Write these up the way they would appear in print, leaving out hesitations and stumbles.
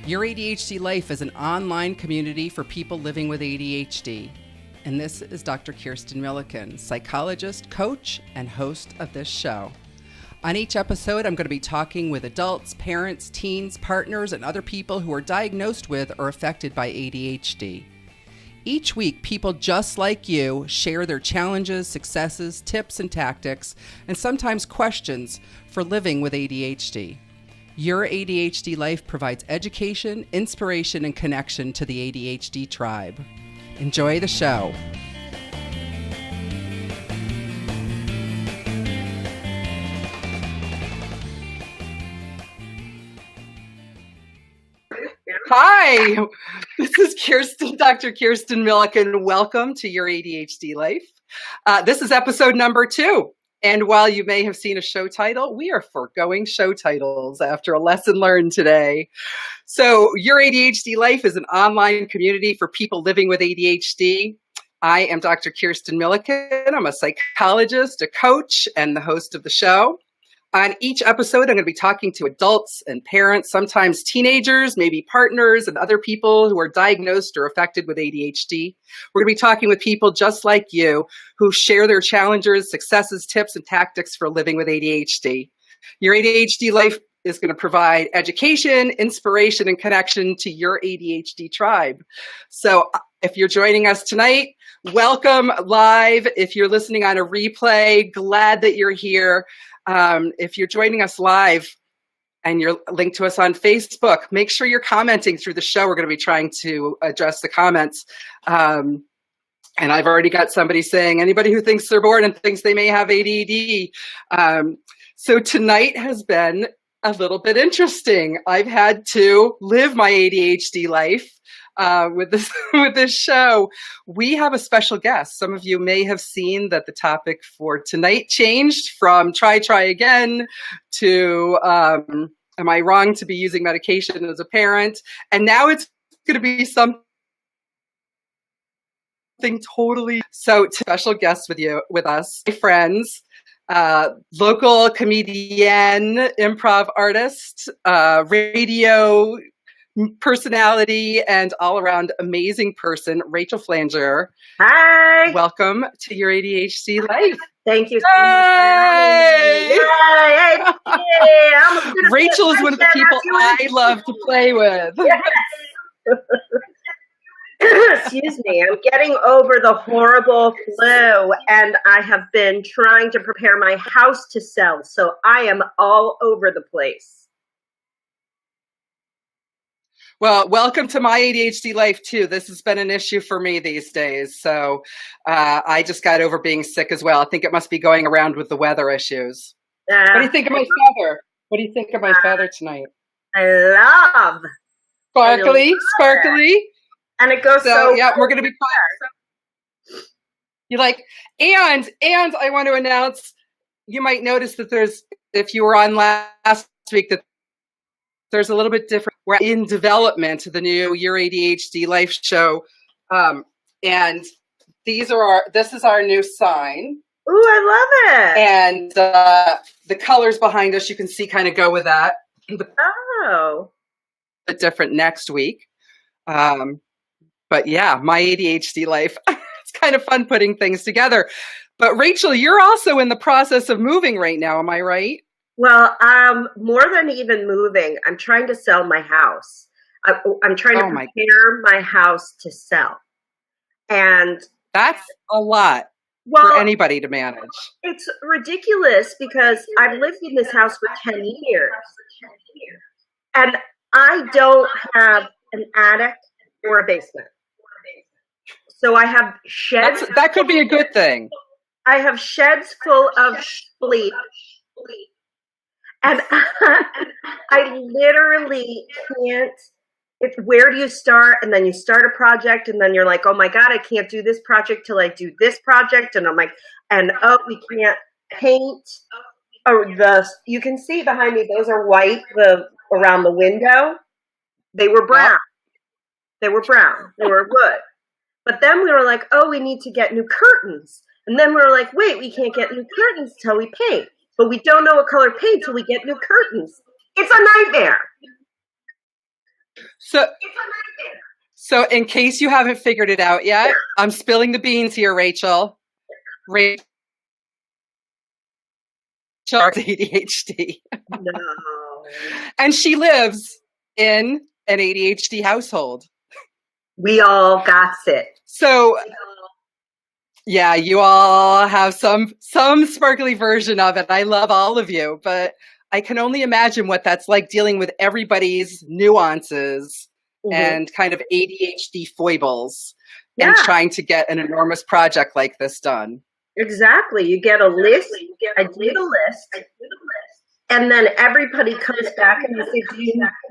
Your ADHD Life is an online community for people living with ADHD. And this is Dr. Kirsten Milliken, psychologist, coach, and host of this show. On each episode, I'm going to be talking with adults, parents, teens, partners, and other people who are diagnosed with or affected by ADHD. Each week, people just like you share their challenges, successes, tips, and tactics, and sometimes questions for living with ADHD. Your ADHD Life provides education, inspiration, and connection to the ADHD tribe. Enjoy the show. Hi, this is Dr. Kirsten Milliken. Welcome to Your ADHD Life. This is episode number 2. And while you may have seen a show title, we are foregoing show titles after a lesson learned today. So Your ADHD Life is an online community for people living with ADHD. I am Dr. Kirsten Milliken. I'm a psychologist, a coach, and the host of the show. On each episode, I'm going to be talking to adults and parents, sometimes teenagers, maybe partners, and other people who are diagnosed or affected with ADHD. We're going to be talking with people just like you who share their challenges, successes, tips, and tactics for living with ADHD. Your ADHD Life is going to provide education, inspiration, and connection to your ADHD tribe. So if you're joining us tonight, welcome live. If you're listening on a replay, glad that you're here. If you're joining us live and you're linked to us on Facebook, make sure you're commenting through the show. We're going to be trying to address the comments. And I've already got somebody saying, anybody who thinks they're bored and thinks they may have ADD. So tonight has been a little bit interesting. I've had to live my ADHD life. With this show. We have a special guest. Some of you may have seen that the topic for tonight changed from try again to am I wrong to be using medication as a parent? And now it's going to be something totally special guest with us, my friends. Local comedian, improv artist, radio personality, and all-around amazing person, Rachel Flanger. Hi. Welcome to Your ADHD Life. Thank you so much. Yay. Rachel is one of the people I love to play with. Yes. Excuse me. I'm getting over the horrible flu, and I have been trying to prepare my house to sell, so I am all over the place. Well, welcome to my ADHD life, too. This has been an issue for me these days. So I just got over being sick as well. I think it must be going around with the weather issues. What do you think of my feather? What do you think of my feather tonight? I love. Sparkly. And it goes so yeah, we're going to be fine. You like, and I want to announce, you might notice that if you were on last week, that there's a little bit different. We're in development, the new Your ADHD Life show. And this is our new sign. Ooh, I love it. And the colors behind us, you can see kind of go with that. Oh. A bit different next week. But yeah, my ADHD life. It's kind of fun putting things together. But Rachel, you're also in the process of moving right now. Am I right? Well, more than even moving, I'm trying to sell my house. I'm trying to prepare my house to sell. And that's a lot for anybody to manage. It's ridiculous because I've lived in this house for 10 years. And I don't have an attic or a basement. So I have sheds. That could be a good thing. I have sheds full of sleep. And I literally can't. Where do you start? And then you start a project, and then you're like, oh my God, I can't do this project till I do this project. And I'm like, we can't paint. You can see behind me, those are white, around the window. They were brown. They were wood. But then we were like, we need to get new curtains. And then we were like, wait, we can't get new curtains till we paint. But we don't know what color paint till we get new curtains. It's a nightmare. So in case you haven't figured it out yet, I'm spilling the beans here, Rachel. Rachel has ADHD. No. And she lives in an ADHD household. We all got it. So yeah, you all have some sparkly version of it. I love all of you, but I can only imagine what that's like dealing with everybody's nuances and kind of ADHD foibles and trying to get an enormous project like this done. Exactly. You get a list. I do the list. And then everybody comes back and they say,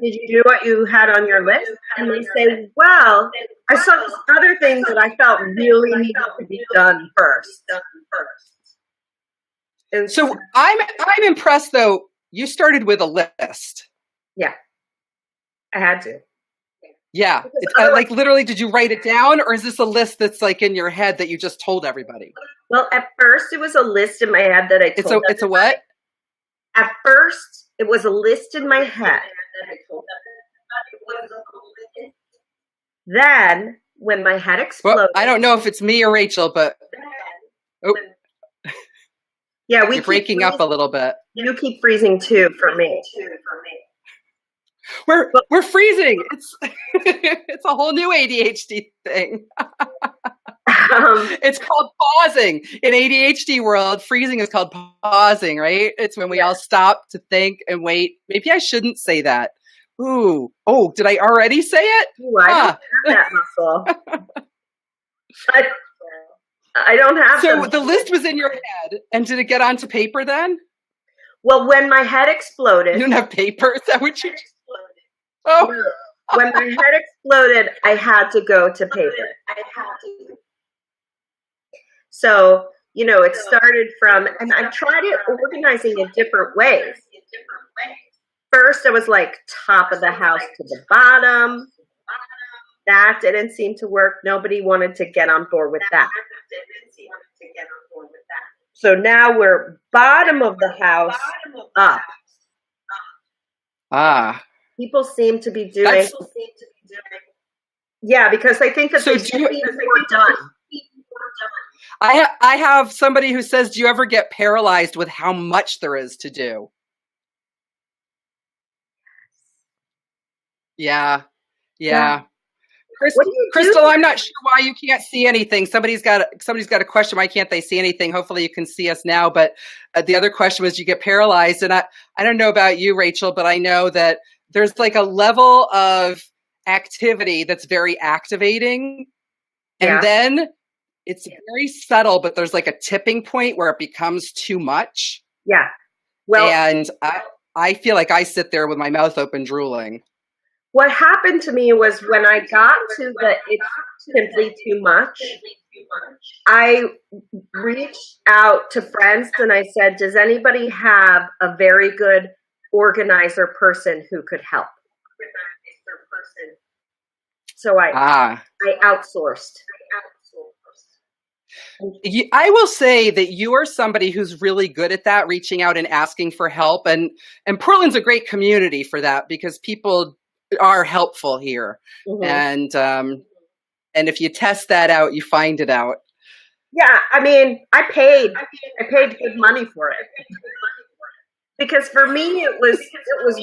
did you do what you had on your list? And they say, well, I saw this other thing that I felt really needed to be done first. And so I'm impressed, though. You started with a list. Yeah, I had to. Yeah. Like literally, did you write it down, or is this a list that's like in your head that you just told everybody? Well, at first it was a list in my head that I told everybody. It's a what? At first, it was a list in my head. Then, when my head exploded... Well, I don't know if it's me or Rachel, but... Yeah, you're breaking up a little bit. You keep freezing too for me. We're freezing. It's a whole new ADHD thing. It's called pausing. In ADHD world, freezing is called pausing, right? It's when we all stop to think and wait. Maybe I shouldn't say that. Ooh. Oh, did I already say it? Ooh, I don't have that muscle. I don't have So the list was in your head, and did it get onto paper then? Well, when my head exploded... You didn't have paper? Is that what you... Oh. When my head exploded, I had to go to paper. So, it started from, and I tried it organizing in different ways. First, I was like top of the house to the bottom. That didn't seem to work. Nobody wanted to get on board with that. So now we're bottom of the house up. Ah. People seem to be doing. Yeah, because I think that they should be more done. I have somebody who says, do you ever get paralyzed with how much there is to do? Yeah. Crystal, I'm not sure why you can't see anything. Somebody's got a question. Why can't they see anything? Hopefully you can see us now. But the other question was, you get paralyzed. And I don't know about you, Rachel, but I know that there's like a level of activity that's very activating. And then it's very subtle, but there's like a tipping point where it becomes too much. Yeah. Well, and I feel like I sit there with my mouth open drooling. What happened to me was when I got to the it's simply too much, I reached out to friends and I said, does anybody have a very good organizer person who could help? So I outsourced. I will say that you are somebody who's really good at that, reaching out and asking for help. And Portland's a great community for that because people are helpful here. Mm-hmm. And if you test that out, you find it out. Yeah, I mean, I paid good money for it. Because for me it was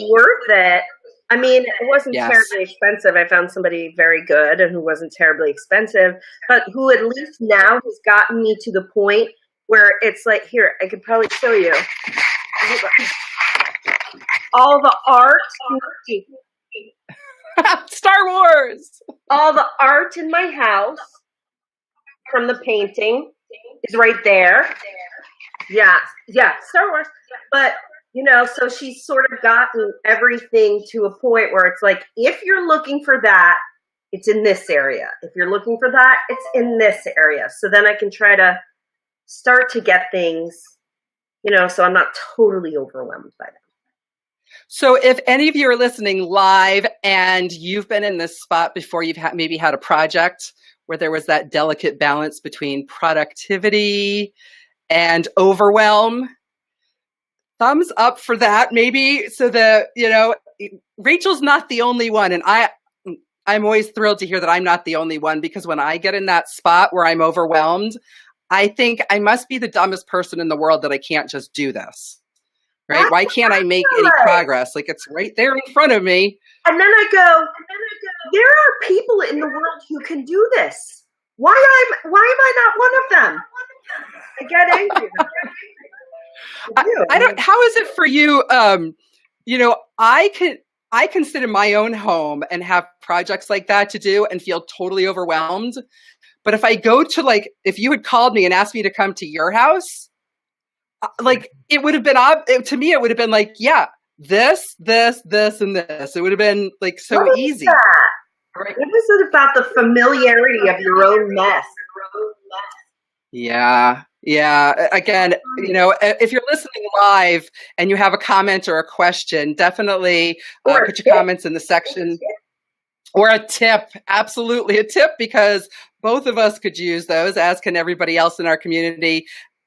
worth it. I mean, it wasn't terribly expensive. I found somebody very good and who wasn't terribly expensive, but who at least now has gotten me to the point where it's like, here, I could probably show you. All the art. Star Wars. All the art in my house from the painting is right there. Yeah, Star Wars. But, so she's sort of gotten everything to a point where it's like, if you're looking for that, it's in this area. If you're looking for that, it's in this area. So then I can try to start to get things, so I'm not totally overwhelmed by them. So if any of you are listening live and you've been in this spot before, you've maybe had a project where there was that delicate balance between productivity and overwhelm, thumbs up for that, maybe, so that, Rachel's not the only one. And I'm always thrilled to hear that I'm not the only one, because when I get in that spot where I'm overwhelmed, I think I must be the dumbest person in the world that I can't just do this. Right? Why can't I make any progress? Like, it's right there in front of me. And then I go, there are people in the world who can do this. Why am I not one of them? I get angry. I don't. How is it for you? I can sit in my own home and have projects like that to do and feel totally overwhelmed. But if I go to, like, if you had called me and asked me to come to your house, like, it would have been to me. It would have been like, yeah, this, and this. It would have been like so easy. Right? What is it about the familiarity of your own mess? Yeah. Again, if you're listening live and you have a comment or a question, definitely put your comments in the section. Or a tip. Absolutely a tip, because both of us could use those, as can everybody else in our community.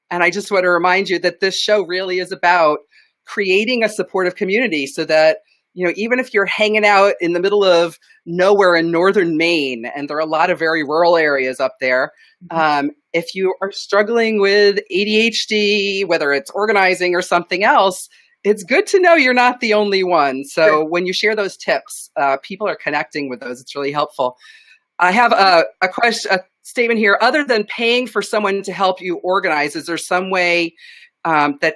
And I just want to remind you that this show really is about creating a supportive community, so that, even if you're hanging out in the middle of nowhere in northern Maine, and there are a lot of very rural areas up there, if you are struggling with ADHD, whether it's organizing or something else, it's good to know you're not the only one. So when you share those tips, people are connecting with those. It's really helpful. I have a statement here. Other than paying for someone to help you organize, is there some way that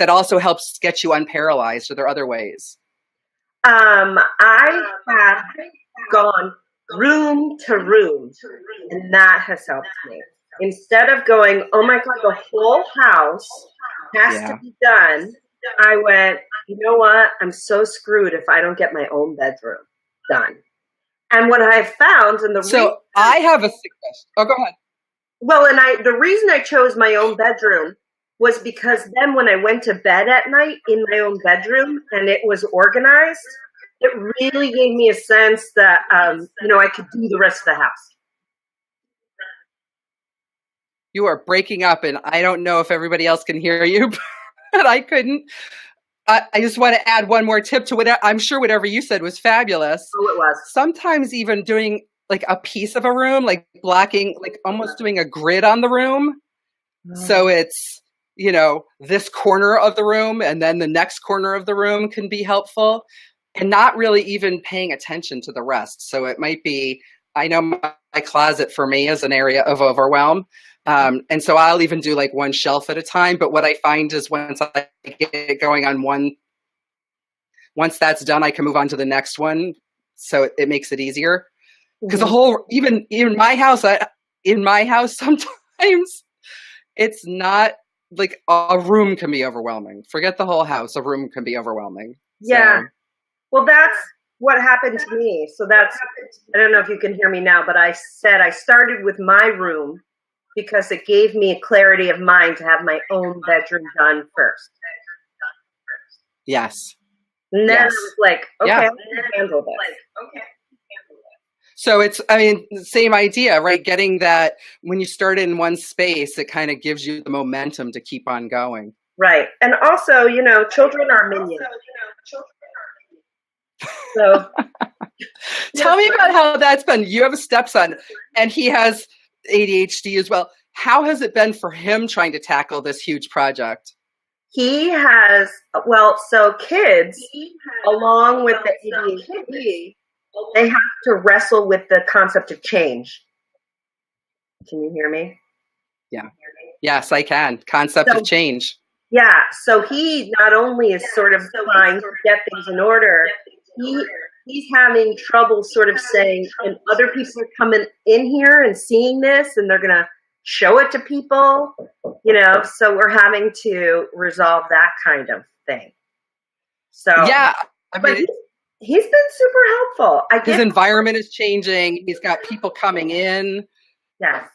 also helps get you unparalyzed? Are there other ways? I have gone room to room, and that has helped me. Instead of going, oh my God, the whole house has to be done, I went, you know what? I'm so screwed if I don't get my own bedroom done. And what I've found, I have a suggestion. Oh, go ahead. Well, and the reason I chose my own bedroom was because then when I went to bed at night in my own bedroom and it was organized, it really gave me a sense that, I could do the rest of the house. You are breaking up, and I don't know if everybody else can hear you, but I couldn't. I just want to add one more tip to what I'm sure whatever you said was fabulous. Oh, it was. Sometimes even doing like a piece of a room, like blocking, like almost doing a grid on the room. So it's, this corner of the room and then the next corner of the room can be helpful, and not really even paying attention to the rest. So it might be, I know my closet for me is an area of overwhelm. And so I'll even do like one shelf at a time. But what I find is once I get going on one, once that's done, I can move on to the next one. So it makes it easier. Because the whole, even in my house, sometimes it's not like a room can be overwhelming. Forget the whole house. A room can be overwhelming. Yeah. So. Well, that's what happened to me. So I don't know if you can hear me now, but I said I started with my room because it gave me a clarity of mind to have my own bedroom done first. Yes. And then I was like, okay, I can handle this. So it's, same idea, right? Getting that when you start in one space, it kind of gives you the momentum to keep on going. Right. And also, children are minions. So tell me about how that's been. You have a stepson and he has ADHD as well. How has it been for him trying to tackle this huge project? He has, so kids, along with the ADHD, they have to wrestle with the concept of change. Can you hear me? Yeah. Yes, I can. Concept of change. Yeah. So he not only is sort of trying to get things in order, he's having trouble sort of saying, and other people are coming in here and seeing this, and they're going to show it to people, so we're having to resolve that kind of thing. So, yeah, but he's been super helpful. His environment is changing. He's got people coming in. Yes.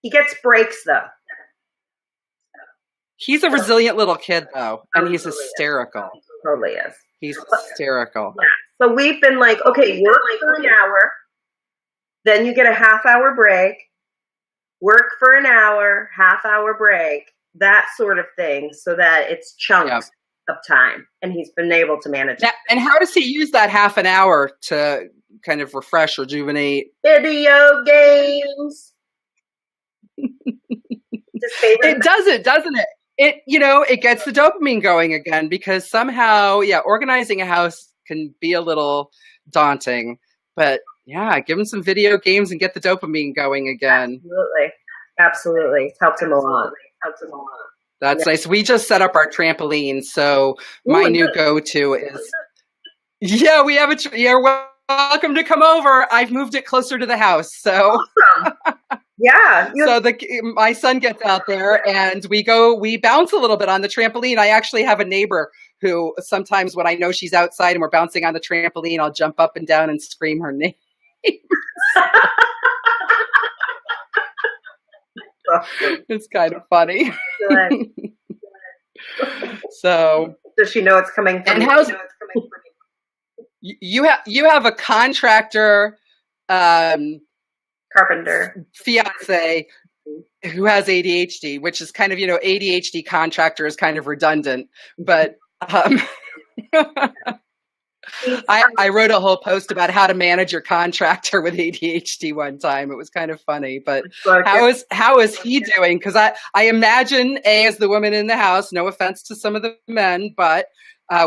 He gets breaks though. He's a resilient little kid though, and he's hysterical. Totally is. He's hysterical. Yeah. So we've been like, okay, work for an hour, then you get a half-hour break, work for an hour, half-hour break, that sort of thing, so that it's chunks of time, and he's been able to manage it. And how does he use that half an hour to kind of refresh, rejuvenate? Video games. It does it, doesn't it? It gets the dopamine going again, because somehow, organizing a house can be a little daunting, but give him some video games and get the dopamine going again. Absolutely. It's helped him a lot. That's nice. We just set up our trampoline, so my new go-to is we have you're welcome to come over. I've moved it closer to the house, so awesome. So my son gets out there and we bounce a little bit on the trampoline. I actually have a neighbor who sometimes, when I know she's outside and we're bouncing on the trampoline, I'll jump up and down and scream her name. It's kind of funny. So does she know it's coming from you have a contractor carpenter fiance who has ADHD, which is kind of, ADHD contractor is kind of redundant, but I wrote a whole post about how to manage your contractor with ADHD one time. It was kind of funny, but how is he doing? Because I imagine, as the woman in the house, no offense to some of the men, but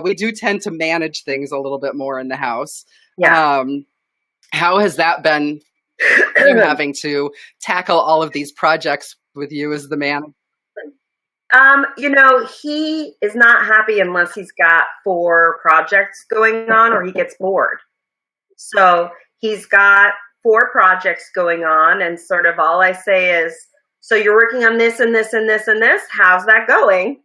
we do tend to manage things a little bit more in the house. How has that been, you having to tackle all of these projects with you as the man? He is not happy unless he's got 4 projects going on or he gets bored. So he's got 4 projects going on, and sort of all I say is, so you're working on this and this and this and this. How's that going?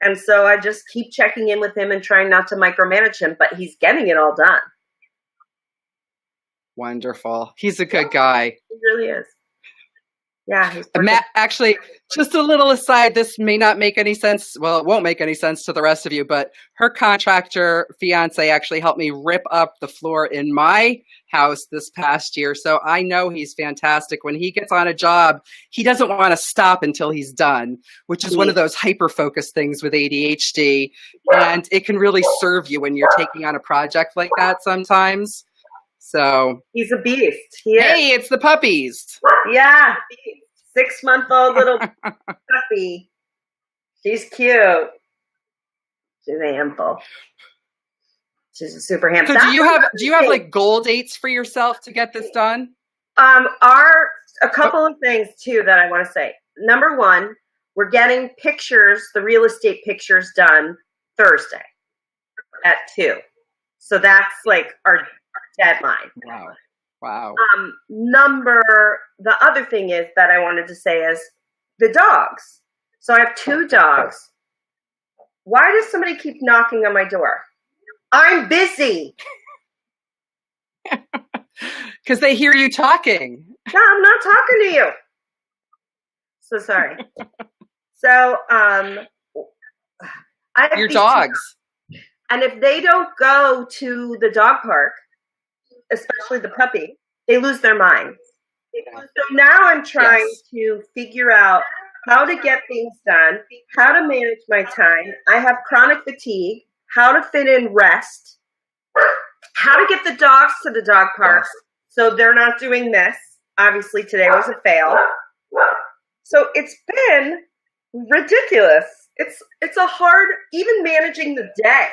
And so I just keep checking in with him and trying not to micromanage him, but he's getting it all done. Wonderful. He's a good guy. He really is. Yeah. Matt, actually, just a little aside, this may not make any sense. Well, it won't make any sense to the rest of you, but her contractor fiance actually helped me rip up the floor in my house this past year. So I know he's fantastic. When he gets on a job, he doesn't want to stop until he's done, which is one of those hyper-focused things with ADHD. And it can really serve you when you're taking on a project like that sometimes. So he's a beast. Hey, it's the puppies. Yeah. 6-month-old little puppy. She's cute. She's a handful. She's a super handful. So do you have like goal dates for yourself to get this done? A couple of things too that I want to say. Number 1, we're getting pictures, the real estate pictures, done Thursday at 2. So that's like our deadline. Wow. The other thing is that I wanted to say is the dogs. So I have 2 dogs. Why does somebody keep knocking on my door? I'm busy. Because they hear you talking. No, I'm not talking to you. So sorry. So I have your dogs. And if they don't go to the dog park, especially the puppy, they lose their minds. So now I'm trying to figure out how to get things done, how to manage my time. I have chronic fatigue, how to fit in rest, how to get the dogs to the dog park so they're not doing this. Obviously, today was a fail. So it's been ridiculous. It's a hard, even managing the day.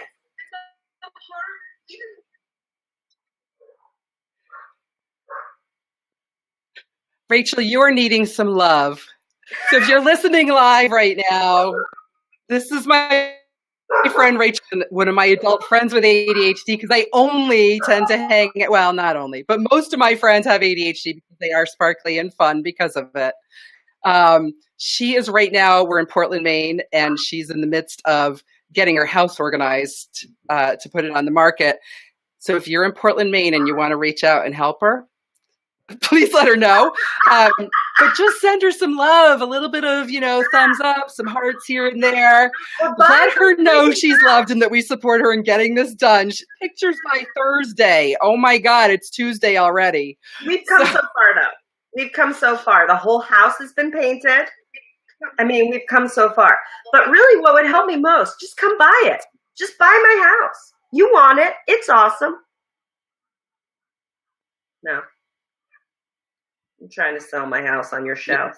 Rachel, you are needing some love. So if you're listening live right now, this is my friend Rachel, one of my adult friends with ADHD, because I only tend to not only, but most of my friends have ADHD because they are sparkly and fun because of it. She is right now, we're in Portland, Maine, and she's in the midst of getting her house organized to put it on the market. So if you're in Portland, Maine, and you want to reach out and help her, please let her know. But just send her some love, a little bit of, thumbs up, some hearts here and there. Let her know she's loved and that we support her in getting this done. Pictures by Thursday. Oh my God, it's Tuesday already. We've come so far though. We've come so far. The whole house has been painted. I mean, we've come so far. But really, what would help me most, just come buy it. Just buy my house. You want it. It's awesome. No. I'm trying to sell my house on your show.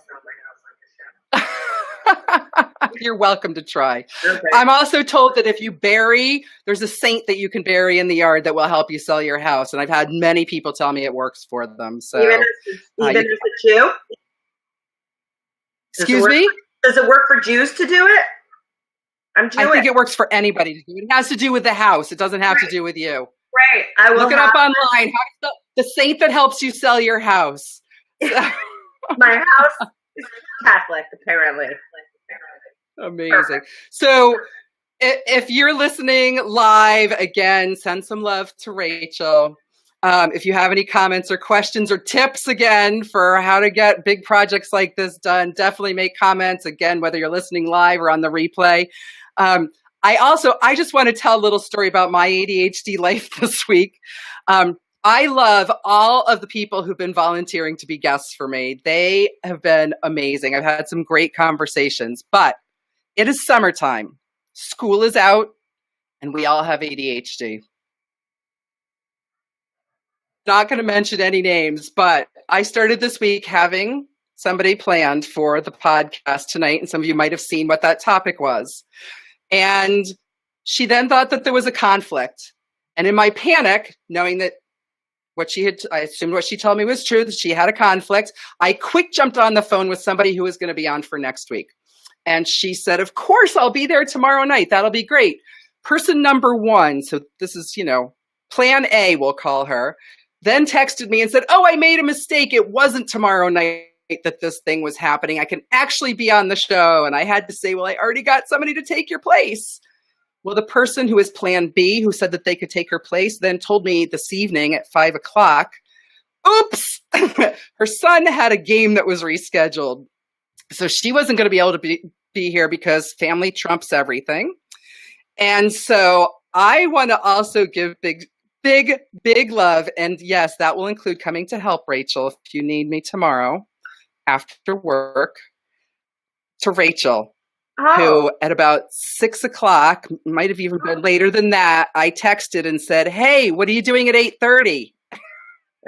You're welcome to try. Okay. I'm also told that if you there's a saint that you can bury in the yard that will help you sell your house. And I've had many people tell me it works for them. So even as a Jew? Excuse me? Does it work for Jews to do it? I'm Jewish. I think it works for anybody to do it. It has to do with the house. It doesn't have to do with you. Right. I will look it up online. The saint that helps you sell your house. My house is Catholic, apparently. Amazing. Perfect. So if you're listening live, again, send some love to Rachel. If you have any comments or questions or tips, again, for how to get big projects like this done, definitely make comments, again, whether you're listening live or on the replay. I just want to tell a little story about my ADHD life this week. I love all of the people who've been volunteering to be guests for me. They have been amazing. I've had some great conversations, but it is summertime. School is out, and we all have ADHD. Not going to mention any names, but I started this week having somebody planned for the podcast tonight, and some of you might have seen what that topic was. And she then thought that there was a conflict. And in my panic, knowing that I assumed what she told me was true, that she had a conflict, I quick jumped on the phone with somebody who was going to be on for next week. And she said, of course, I'll be there tomorrow night. That'll be great. Person number one, so this is, plan A, we'll call her, then texted me and said, oh, I made a mistake. It wasn't tomorrow night that this thing was happening. I can actually be on the show. And I had to say, well, I already got somebody to take your place. Well, the person who is plan B, who said that they could take her place, then told me this evening at 5:00, oops, her son had a game that was rescheduled. So she wasn't going to be able to be here because family trumps everything. And so I want to also give big love. And yes, that will include coming to help Rachel if you need me tomorrow after work, to Rachel, who at about 6:00, might have even been later than that, I texted and said, hey, what are you doing at 8:30? I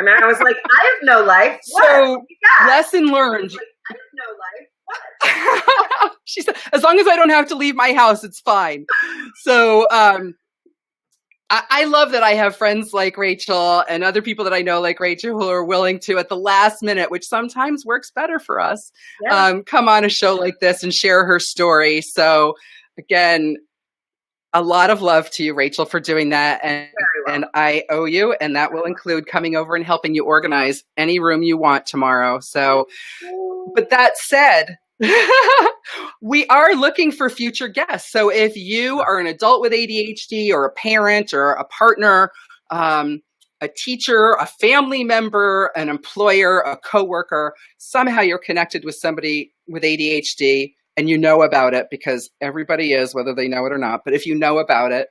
mean, I was like, I have no life. So lesson learned. I have no life. What? She said, as long as I don't have to leave my house, it's fine. So I love that I have friends like Rachel and other people that I know like Rachel who are willing to, at the last minute, which sometimes works better for us, come on a show like this and share her story. So again, a lot of love to you, Rachel, for doing that. And I owe you, and that will include coming over and helping you organize any room you want tomorrow. So, but that said, we are looking for future guests. So if you are an adult with ADHD or a parent or a partner, a teacher, a family member, an employer, a coworker, somehow you're connected with somebody with ADHD and you know about it, because everybody is, whether they know it or not. But if you know about it,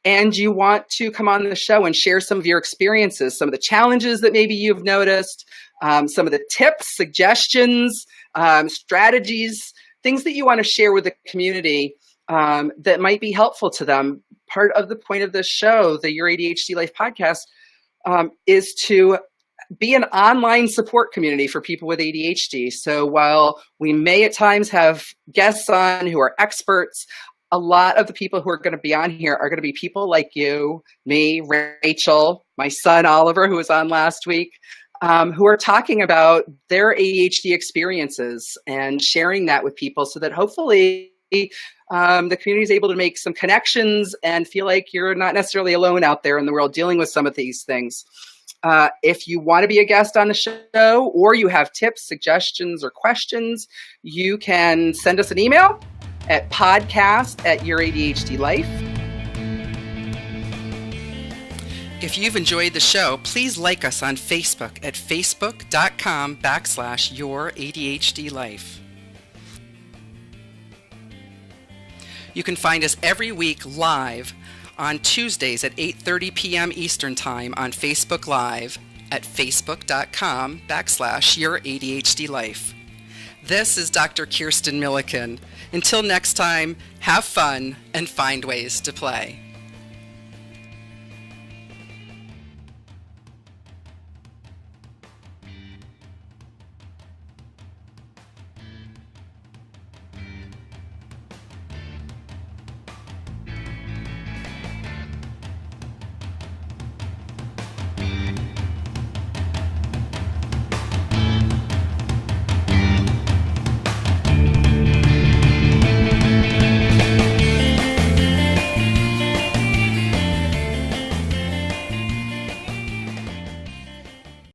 and you want to come on the show and share some of your experiences, some of the challenges that maybe you've noticed, some of the tips, suggestions, strategies, things that you want to share with the community that might be helpful to them. Part of the point of this show, the Your ADHD Life podcast, is to be an online support community for people with ADHD. So while we may at times have guests on who are experts, a lot of the people who are going to be on here are going to be people like you, me, Rachel, my son, Oliver, who was on last week, who are talking about their ADHD experiences and sharing that with people so that hopefully the community is able to make some connections and feel like you're not necessarily alone out there in the world dealing with some of these things. If you want to be a guest on the show or you have tips, suggestions, or questions, you can send us an email at podcast@YourADHDLife. If you've enjoyed the show, please like us on Facebook at facebook.com/YourADHDLife. You can find us every week live on Tuesdays at 8:30 p.m. Eastern Time on Facebook Live at facebook.com/YourADHDLife. This is Dr. Kirsten Milliken. Until next time, have fun and find ways to play.